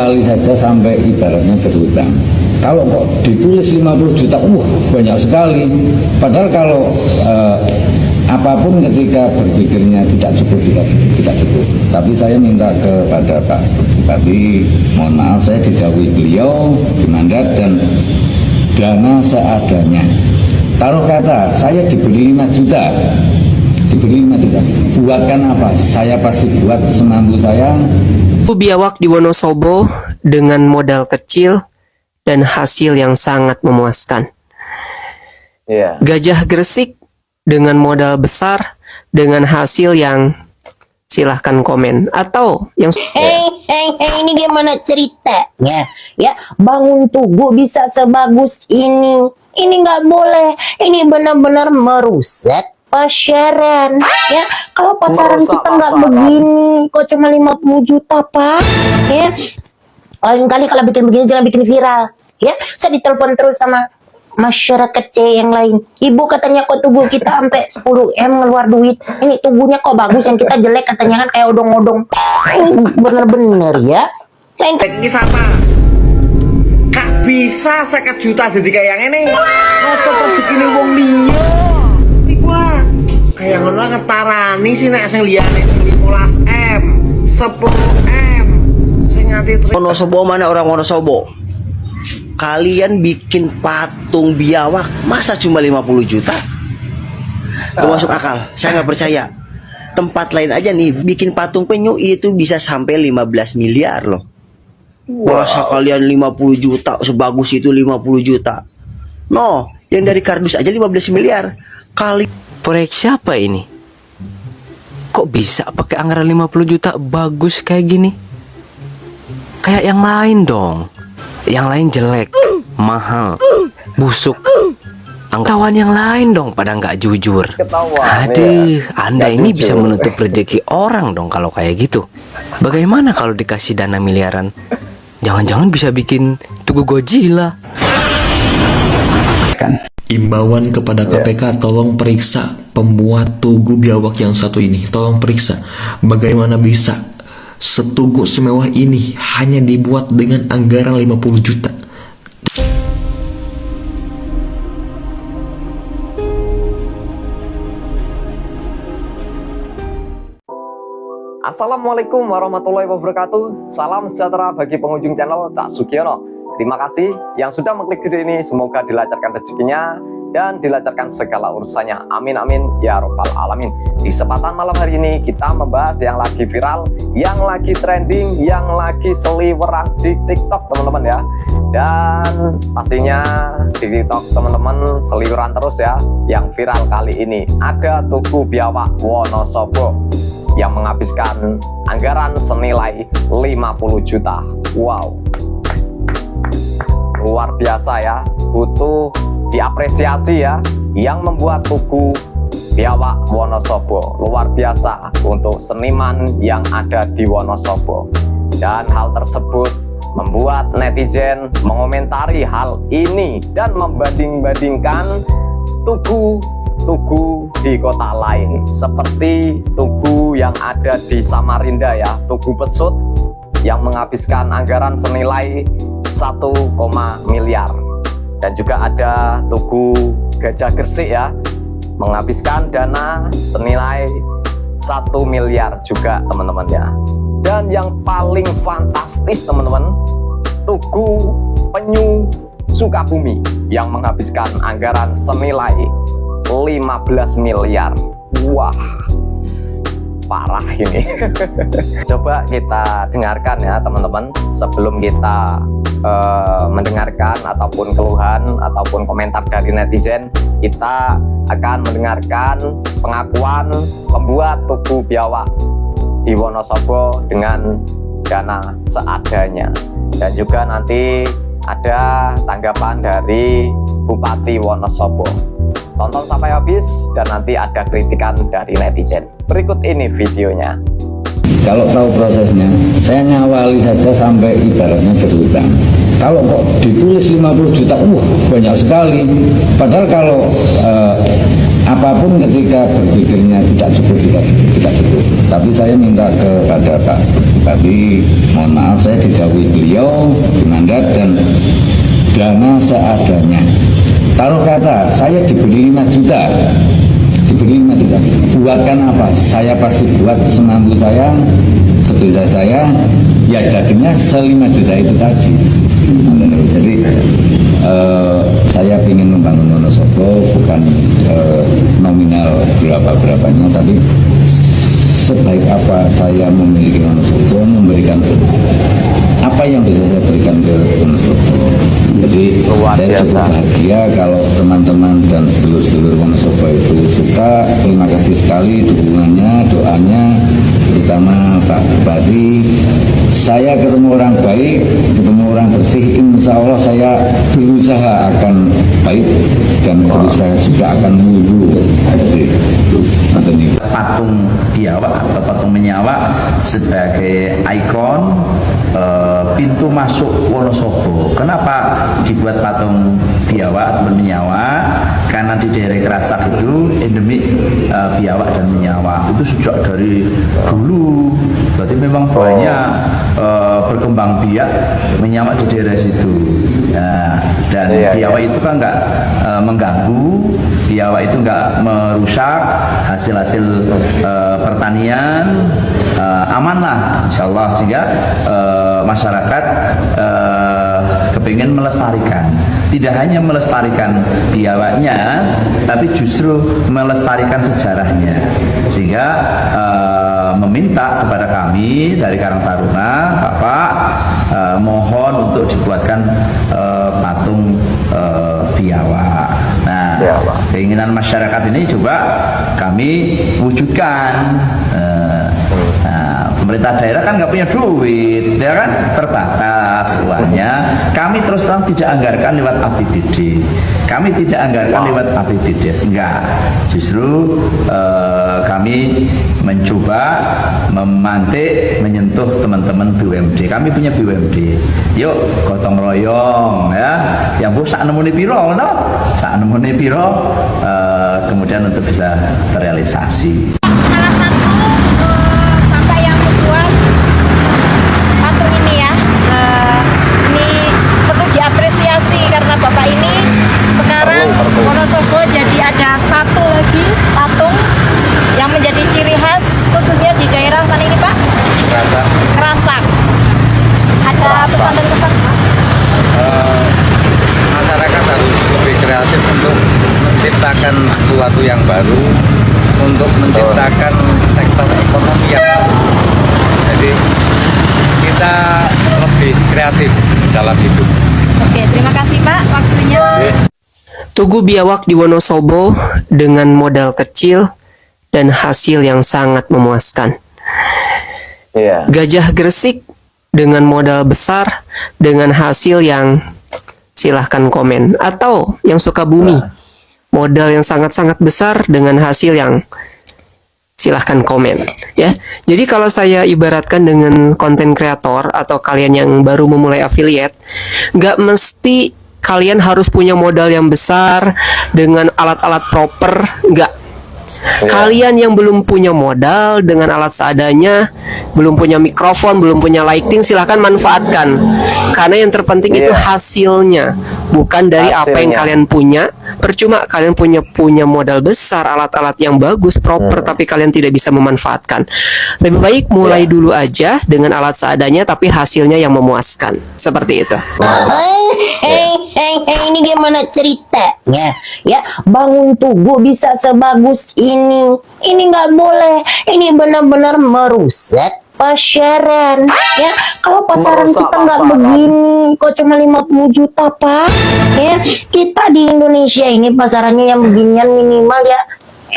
ngawali saja sampai ibaratnya berhutang. Kalau kok ditulis 50 juta, banyak sekali. Padahal kalau apapun ketika berpikirnya tidak cukup. Tapi saya minta kepada Pak Bupati, mohon maaf saya dijauhi beliau di mandat dan dana seadanya. Kalau kata saya diberi 5 juta, buatkan apa? Saya pasti buat semampu saya. Biawak di Wonosobo dengan modal kecil dan hasil yang sangat memuaskan. Gajah Gresik dengan modal besar dengan hasil yang silahkan komen atau yang ini gimana ceritanya ya bangun tugu bisa sebagus ini nggak boleh, ini benar-benar merusak pasaran ya. Kalau pasaran kita nggak begini kok cuma 50 juta pak ya. Lain kali kalau bikin begini jangan bikin viral ya. Saya ditelepon terus sama masyarakat yang lain. Ibu katanya kok tubuh kita sampai 10 M ngeluar duit. Ini tubuhnya kok bagus, yang kita jelek katanya kan kayak odong-odong. Bener-bener ya. Ini sama. Kak bisa 50 juta jadi kayak yang ini. Ngotot rezeki ini wong liya. Tiba. Kayak ngono ngetarani sih nek sing liyane sing 15 M, 10 M. Sing nganti Wonosobo mana orang Wonosobo? Kalian bikin patung biawak masa cuma 50 juta? Gak masuk akal, saya nggak percaya. Tempat lain aja nih bikin patung penyu itu bisa sampai 15 miliar loh. Masa kalian 50 juta, sebagus itu 50 juta? No, yang dari kardus aja 15 miliar. Kali proyek siapa ini? Kok bisa pakai anggaran 50 juta bagus kayak gini? Kayak yang lain dong. Yang lain jelek, mahal, busuk. Angkawan yang lain dong pada nggak jujur. Aduh, Anda ini bisa menutup rezeki orang dong kalau kayak gitu. Bagaimana kalau dikasih dana miliaran? Jangan-jangan bisa bikin tugu Godzilla. Imbauan kepada KPK, tolong periksa pembuat tugu biawak yang satu ini. Tolong periksa bagaimana bisa setugu semewah ini hanya dibuat dengan anggaran 50 juta. Assalamualaikum warahmatullahi wabarakatuh. Salam sejahtera bagi pengunjung channel Cak Sugiono. Terima kasih yang sudah mengklik video ini. Semoga dilancarkan rezekinya dan dilancarkan segala urusannya. Amin amin ya robbal alamin. Di kesempatan malam hari ini kita membahas yang lagi viral, yang lagi trending, yang lagi seliweran di TikTok teman-teman ya. Dan pastinya di TikTok teman-teman seliweran terus ya. Yang viral kali ini ada tugu biawak Wonosobo yang menghabiskan anggaran senilai 50 juta. Wow, luar biasa ya, butuh diapresiasi ya yang membuat tugu biawak Wonosobo. Luar biasa untuk seniman yang ada di Wonosobo. Dan hal tersebut membuat netizen mengomentari hal ini dan membanding-bandingkan tugu di kota lain, seperti tugu yang ada di Samarinda ya, Tugu Pesut yang menghabiskan anggaran senilai 1, miliar. Dan juga ada Tugu Gajah Gresik ya, menghabiskan dana senilai 1 miliar juga teman-teman ya. Dan yang paling fantastis teman-teman, Tugu Penyu Sukabumi yang menghabiskan anggaran senilai 15 miliar. Wah, parah ini. Coba kita dengarkan ya teman-teman, sebelum kita mendengarkan ataupun keluhan ataupun komentar dari netizen, kita akan mendengarkan pengakuan pembuat tugu biawak di Wonosobo dengan dana seadanya. Dan juga nanti ada tanggapan dari Bupati Wonosobo. Tonton sampai habis dan nanti ada kritikan dari netizen. Berikut ini videonya. Kalau tahu prosesnya, saya ngawali saja sampai ibaratnya berhutang. Kalau kok ditulis 50 juta, banyak sekali. Padahal kalau apapun ketika berpikirnya tidak cukup. Tapi saya minta kepada Pak Bupati, mohon maaf saya dijauhi beliau dana seadanya. Taruh kata saya diberi 5 juta, buatkan apa? Saya pasti buat semampu saya, sebisa saya, ya jadinya 5 juta itu tadi. Jadi saya ingin membangun Wonosobo bukan nominal berapa-berapanya, tapi sebaik apa saya memiliki Wonosobo, memberikan apa yang bisa saya berikan ke Wonosobo. Jadi saya cukup bahagia kalau teman-teman dan sedulur-sedulur Wonosobo itu suka. Terima kasih sekali dukungannya, doanya, terutama Pak Bupati. Saya ketemu orang baik, ketemu orang bersih, insya Allah saya berusaha akan baik dan berusaha juga akan mulu bersih. Patung biawak atau patung menyawa sebagai ikon pintu masuk Wonosobo. Kenapa dibuat patung biawak atau menyawa? Karena di daerah Kerasak itu endemik biawak dan menyawa itu sejak dari dulu. Berarti memang banyak berkembang biak menyawa di daerah situ. Nah, dan biawak itu kan nggak mengganggu, biawak itu nggak merusak hasil-hasil pertanian, aman lah insya Allah, sehingga masyarakat kepingin melestarikan, tidak hanya melestarikan biawaknya tapi justru melestarikan sejarahnya, sehingga meminta kepada kami dari Karang Taruna, Bapak mohon untuk dibuatkan patung biawak. Nah, keinginan masyarakat ini coba kami wujudkan. Pemerintah daerah kan nggak punya duit, ya kan, terbatas uangnya. Kami terus terang tidak anggarkan lewat APBD. Kami tidak anggarkan lewat APBD, enggak. Justru kami mencoba memantik, menyentuh teman-teman BUMD. Kami punya BUMD. Yuk gotong royong, ya. Yang bu sak nemune piro, no? Sak nemune piro, kemudian untuk bisa terrealisasi. Salah satu bapak yang membuat patung ini ya, ini perlu diapresiasi karena bapak ini sekarang Wonosobo jadi ada satu lagi patung yang menjadi ciri khas khususnya di daerah mana ini Pak? Kerasak. Ada pesan dan kesan Pak? Masyarakat harus lebih kreatif untuk menciptakan sesuatu yang baru, untuk menciptakan sektor ekonomi yang baru. Jadi kita lebih kreatif dalam hidup. Oke, terima kasih Pak waktunya. Tugu biawak di Wonosobo dengan modal kecil dan hasil yang sangat memuaskan. Gajah Gresik dengan modal besar dengan hasil yang silahkan komen. Atau yang Sukabumi, modal yang sangat-sangat besar dengan hasil yang silahkan komen. Ya, jadi kalau saya ibaratkan dengan konten kreator atau kalian yang baru memulai affiliate, nggak mesti kalian harus punya modal yang besar dengan alat-alat proper, nggak. Kalian yang belum punya modal dengan alat seadanya, belum punya mikrofon, belum punya lighting, silahkan manfaatkan. Karena yang terpenting itu hasilnya, bukan dari apa yang kalian punya. Percuma kalian punya modal besar, alat-alat yang bagus, proper, tapi kalian tidak bisa memanfaatkan. Lebih baik mulai dulu aja dengan alat seadanya, tapi hasilnya yang memuaskan. Seperti itu. Ini gimana ceritanya? Ya, bangun tugu bisa sebagus ini. Ini nggak boleh. Ini benar-benar merusak pasaran. Ya, kalau pasaran kita nggak begini, kok cuma 50 juta, Pak? Ya, kita di Indonesia ini pasarannya yang beginian minimal ya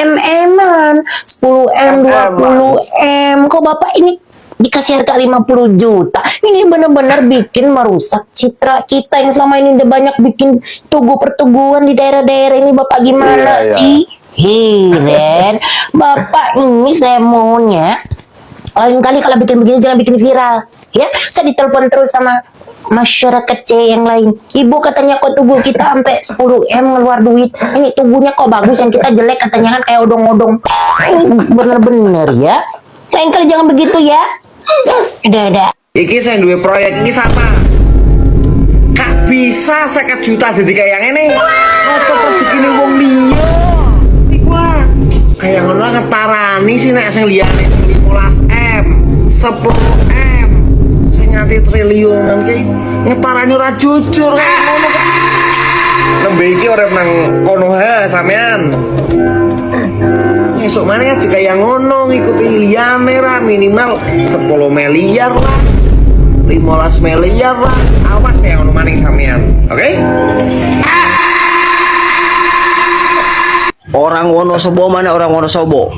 M-an, 10M, 20M. Kok Bapak ini dikasih harga 50 juta. Ini benar-benar bikin merusak citra kita yang selama ini udah banyak bikin tugu pertuguan di daerah-daerah ini. Bapak gimana sih? Dan Bapak ini saya maunya lain kali kalau bikin begini jangan bikin viral. Ya, saya ditelepon terus sama masyarakat C yang lain. Ibu katanya kok tubuh kita sampai 10M ngeluar duit. Ini tubuhnya kok bagus, yang kita jelek katanya kan kayak odong-odong. Bener-bener ya. Lain kali jangan begitu ya. Udah. Iki saya duwe proyek ini sama Kak bisa 50 juta jadi kayak yang ini. Noto rezekine wong liya. Iku kayak ngono ngetarani sih nek sing liyane sing 15M, 10M, sing nganti triliunan ki ngetarani ora jujur kayak ngono kok. Nembe iki urip nang kono ha sampean. Esok mana aja kayak ngono ngikuti liyane ra minimal 10 miliar lah. 15 miliar lah. Awas kayak ngono maning sampean. Oke? Orang Wonosobo mana orang Wonosobo?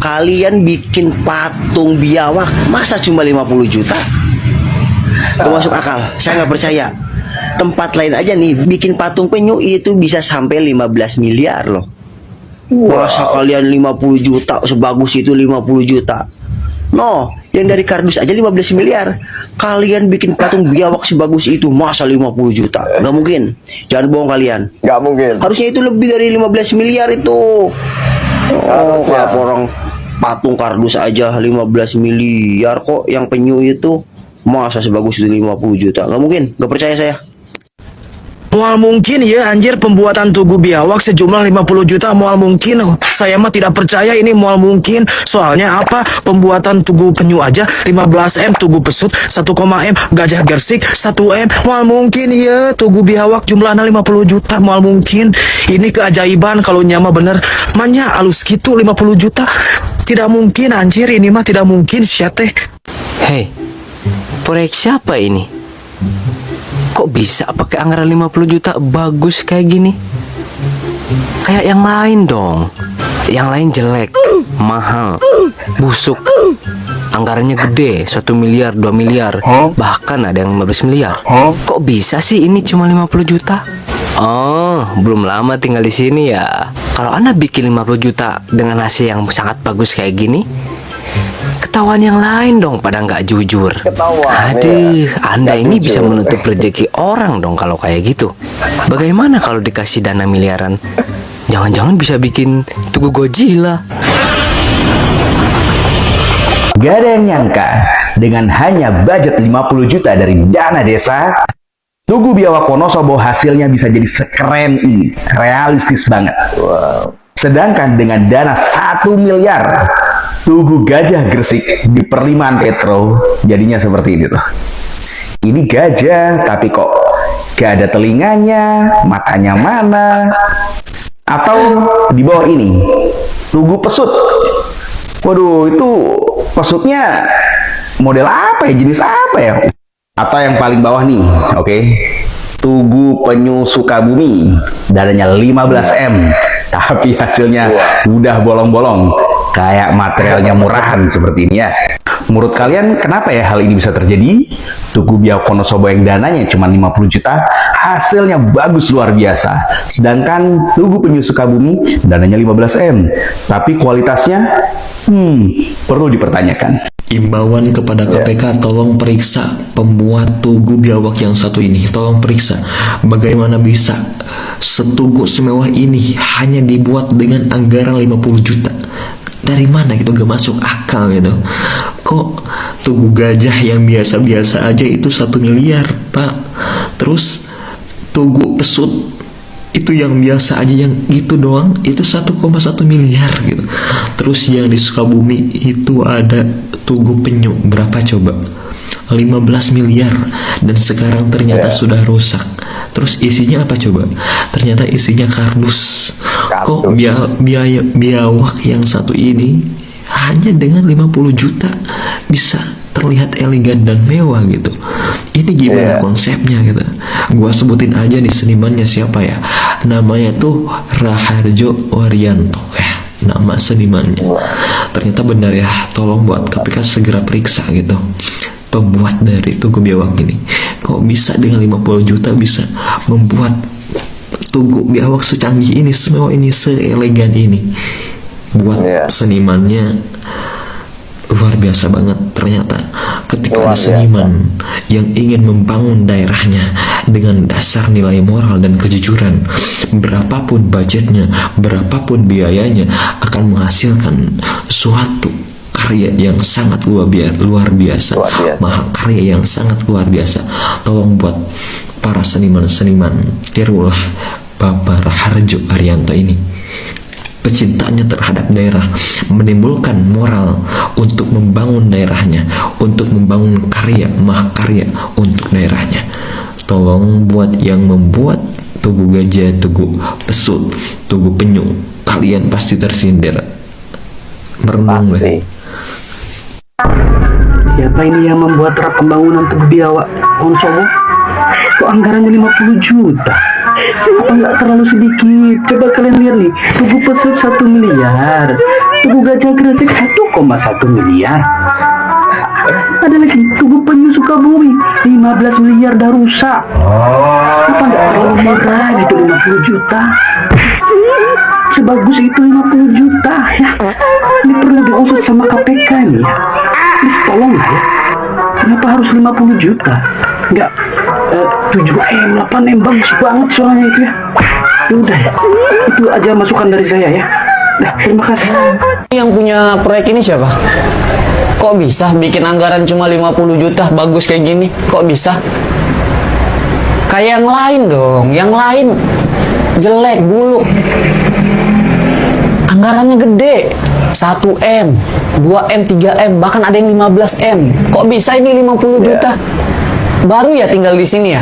Kalian bikin patung biawak masa cuma 50 juta? Gak masuk akal, saya nggak percaya. Tempat lain aja nih bikin patung penyu itu bisa sampai 15 miliar loh. Masa kalian 50 juta sebagus itu 50 juta? No, yang dari kardus aja 15 miliar. Kalian bikin patung biawak sebagus itu masa 50 juta? Gak mungkin. Jangan bohong kalian. Nggak mungkin. Harusnya itu lebih dari 15 miliar itu. Oh, kayak orang patung kardus aja 15 miliar kok, yang penyu itu masa sebagus itu 50 juta? Gak mungkin, gak percaya saya. Mual mungkin ya anjir, pembuatan tugu biawak sejumlah 50 juta mual mungkin. Saya mah tidak percaya ini mual mungkin. Soalnya apa? Pembuatan tugu penyu aja 15M, tugu pesut 1,M, gajah gersik 1M. Mual mungkin ya tugu biawak jumlahnya 50 juta mual mungkin. Ini keajaiban kalau nyama bener. Manya alus gitu 50 juta. Tidak mungkin anjir, ini mah tidak mungkin syate. Hei, proyek siapa ini? Kok bisa pakai anggaran 50 juta bagus kayak gini? Kayak yang lain dong. Yang lain jelek, mahal, busuk. Anggarannya gede, 1 miliar, 2 miliar, bahkan ada yang 15 miliar. Kok bisa sih ini cuma 50 juta? Oh, belum lama tinggal di sini ya. Kalau Anda bikin 50 juta dengan hasil yang sangat bagus kayak gini, ketahuan yang lain dong pada nggak jujur. Aduh, Anda ini bisa menutup rezeki orang dong kalau kayak gitu. Bagaimana kalau dikasih dana miliaran? Jangan-jangan bisa bikin tugu Godzilla. Gak ada yang nyangka, dengan hanya budget 50 juta dari dana desa, tugu biawak Wonosobo hasilnya bisa jadi sekeren ini. Realistis banget. Sedangkan dengan dana 1 miliar, tugu gajah Gresik di Perlimaan Petro jadinya seperti ini tuh. Ini gajah tapi kok gak ada telinganya, matanya mana? Atau di bawah ini, tugu pesut. Waduh, itu pesutnya model apa ya, jenis apa ya? Atau yang paling bawah nih, oke. Tugu penyu Sukabumi, dananya 15M, tapi hasilnya udah bolong-bolong. Kayak materialnya murahan seperti ini ya. Menurut kalian kenapa ya hal ini bisa terjadi? Tugu biawak Wonosobo yang dananya cuma 50 juta, hasilnya bagus luar biasa. Sedangkan tugu penyu Sukabumi dananya 15M, tapi kualitasnya perlu dipertanyakan. Imbauan kepada KPK, tolong periksa pembuat tugu biawak yang satu ini. Tolong periksa bagaimana bisa setugu semewah ini hanya dibuat dengan anggaran 50 juta. Dari mana gitu, gak masuk akal gitu. Kok tugu gajah yang biasa-biasa aja itu 1 miliar, Pak. Terus tugu pesut itu yang biasa aja yang gitu doang itu 1,1 miliar gitu. Terus yang di Sukabumi itu ada tugu penyu berapa coba? 15 miliar, dan sekarang ternyata sudah rusak. Terus isinya apa coba? Ternyata isinya kardus. Kok biaya biawak yang satu ini hanya dengan 50 juta bisa terlihat elegan dan mewah gitu. Ini gimana konsepnya gitu? Gua sebutin aja nih senimannya siapa ya. Namanya tuh Raharjo Waryanto. Nama senimannya. Ternyata benar ya. Tolong buat KPK segera periksa gitu. Pembuat dari tugu biawak ini. Kok bisa dengan 50 juta bisa membuat tugu biawak secanggih ini, semewah ini, seelegan ini. Buat senimannya luar biasa banget. Ternyata ketika ada seniman yang ingin membangun daerahnya dengan dasar nilai moral dan kejujuran, berapapun budgetnya, berapapun biayanya, akan menghasilkan suatu karya yang sangat luar biasa, mahakarya yang sangat luar biasa. Tolong buat para seniman-seniman tirulah Bapak Raharjo Arianto ini. Pecintanya terhadap daerah, menimbulkan moral untuk membangun daerahnya, untuk membangun karya mahakarya untuk daerahnya. Tolong buat yang membuat Tugu Gajah, Tugu Pesut, Tugu Penyu, kalian pasti tersindir. Merenung deh. Siapa ini yang membuat draft pembangunan Tugu Biawak Wonosobo? Kok anggarannya 50 juta? Apa nggak terlalu sedikit? Coba kalian lihat nih, Tugu Pesut 1 miliar, Tugu Gajah Gresik 1,1 miliar. Ada lagi Tugu Penyu Sukabumi 15 miliar dah rusak. Apa nggak terlalu murah gitu 50 juta? Sebagus itu 50 juta ya. Ini perlu diusut sama KPK nih ya. Please tolong lah ya. Kenapa harus 50 juta? Enggak 7M, 8M, bagus banget soalnya itu ya. Udah ya, itu aja masukan dari saya ya. Nah, terima kasih. Yang punya proyek ini siapa? Kok bisa bikin anggaran cuma 50 juta bagus kayak gini? Kok bisa? Kayak yang lain dong, yang lain jelek dulu. Anggarannya gede, 1M, 2M, 3M, bahkan ada yang 15M. Kok bisa ini 50 juta? Baru ya tinggal di sini ya?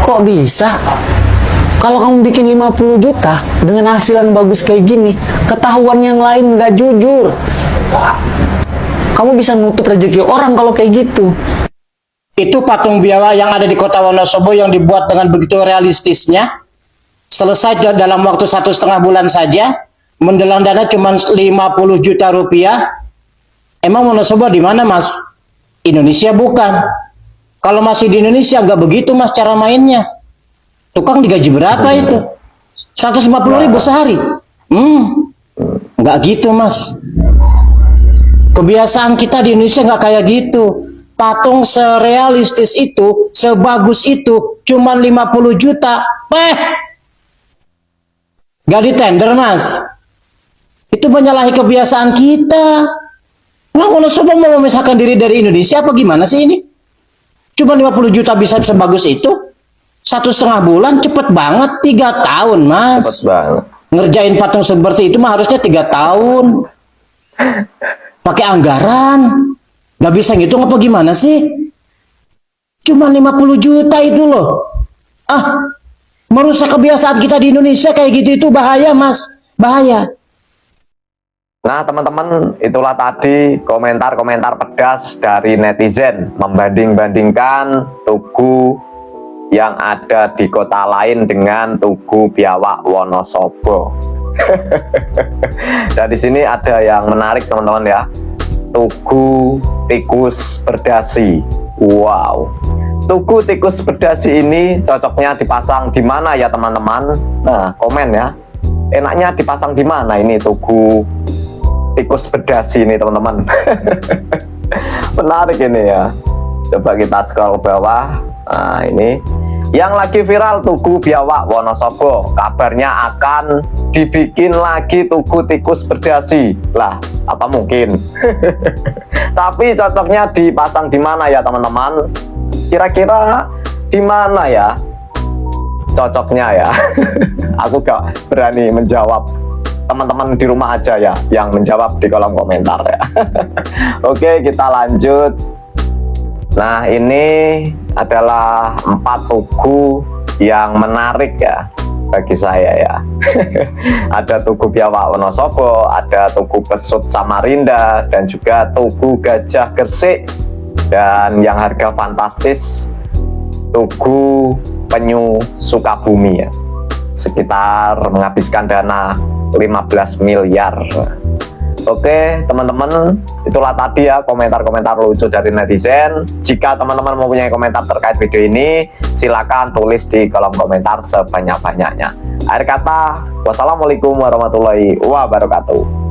Kok bisa? Kalau kamu bikin 50 juta dengan hasilan bagus kayak gini, ketahuan yang lain nggak jujur. Kamu bisa nutup rezeki orang kalau kayak gitu. Itu patung biawak yang ada di kota Wonosobo yang dibuat dengan begitu realistisnya, selesai dalam waktu 1,5 bulan saja, mendelang dana cuma 50 juta rupiah. Emang Wonosobo di mana, Mas? Indonesia bukan. Kalau masih di Indonesia nggak begitu, Mas, cara mainnya. Tukang digaji berapa itu? 150.000 sehari. Nggak gitu, Mas. Kebiasaan kita di Indonesia nggak kayak gitu. Patung serealistis itu, sebagus itu, cuman 50 juta. Nggak ditender, Mas. Itu menyalahi kebiasaan kita. Nah, Wonosobo mau memisahkan diri dari Indonesia apa gimana sih ini? Cuma 50 juta bisa sebagus itu. 1,5 bulan cepet banget. 3 tahun, Mas. Cepet banget. Ngerjain patung seperti itu mah harusnya 3 tahun. Pakai anggaran. Gak bisa ngitung apa gimana sih? Cuma 50 juta itu loh. Merusak kebiasaan kita di Indonesia kayak gitu itu bahaya, Mas. Bahaya. Nah teman-teman, itulah tadi komentar-komentar pedas dari netizen membanding-bandingkan Tugu yang ada di kota lain dengan Tugu Biawak Wonosobo. Dan di sini ada yang menarik teman-teman ya, Tugu Tikus Berdasi. Wow, Tugu Tikus Berdasi ini cocoknya dipasang di mana ya teman-teman? Nah komen ya, enaknya dipasang di mana ini Tugu Tikus Berdasi ini teman-teman. Menarik ini ya. Coba kita scroll ke bawah. Nah ini yang lagi viral Tugu Biawak Wonosobo, kabarnya akan dibikin lagi Tugu Tikus Berdasi. Lah apa mungkin? Tapi cocoknya dipasang di mana ya teman-teman? Kira-kira di mana ya cocoknya ya? Aku gak berani menjawab. Teman-teman di rumah aja ya yang menjawab di kolom komentar ya. Oke, kita lanjut. Nah ini adalah 4 tugu yang menarik ya bagi saya ya. Ada Tugu Biawak Wonosobo, ada Tugu Pesut Samarinda, dan juga Tugu Gajah Gresik, dan yang harga fantastis Tugu Penyu Sukabumi ya, sekitar menghabiskan dana 15 miliar. Oke teman-teman, itulah tadi ya komentar-komentar lucu dari netizen. Jika teman-teman mempunyai komentar terkait video ini, silakan tulis di kolom komentar sebanyak-banyaknya. Akhir kata, wassalamualaikum warahmatullahi wabarakatuh.